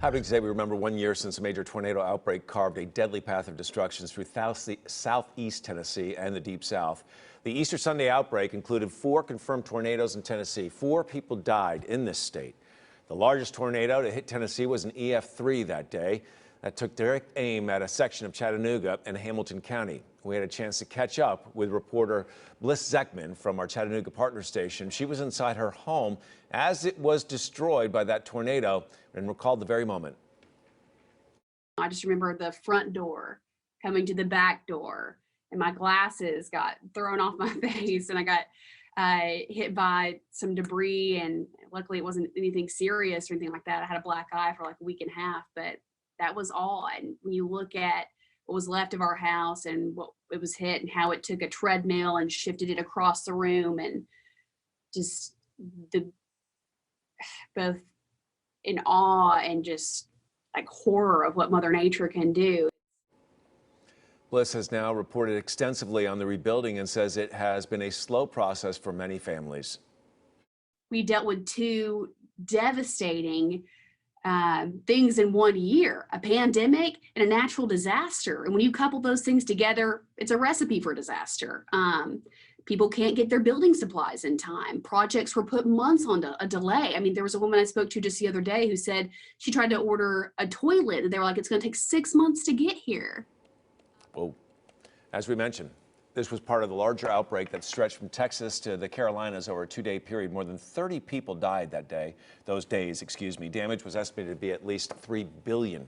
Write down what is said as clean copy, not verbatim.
Happening today, we remember 1 year since a major tornado outbreak carved a deadly path of destruction through southeast Tennessee and the Deep South. The Easter Sunday outbreak included 4 confirmed tornadoes in Tennessee. 4 people died in this state. The largest tornado to hit Tennessee was an EF3 that day. That took direct aim at a section of Chattanooga and Hamilton County. We had a chance to catch up with reporter Bliss Zeckman from our Chattanooga partner station. She was inside her home as it was destroyed by that tornado and recalled the very moment. I just remember the front door coming to the back door, and my glasses got thrown off my face, and I got hit by some debris, and luckily it wasn't anything serious or anything like that. I had a black eye for like a week and a half, but that was all. And when you look at what was left of our house and what it was hit and how it took a treadmill and shifted it across the room, and just the both in awe and just like horror of what Mother Nature can do. Bliss has now reported extensively on the rebuilding and says it has been a slow process for many families. We dealt with 2 devastating things in 1 year, a pandemic and a natural disaster. And when you couple those things together, it's a recipe for disaster. People can't get their building supplies in time. Projects were put months on a delay. I mean, there was a woman I spoke to just the other day who said she tried to order a toilet and they were like, it's going to take 6 months to get here. Well, as we mentioned, this was part of the larger outbreak that stretched from Texas to the Carolinas over a 2-day period. More than 30 people died those days. Damage was estimated to be at least $3 billion.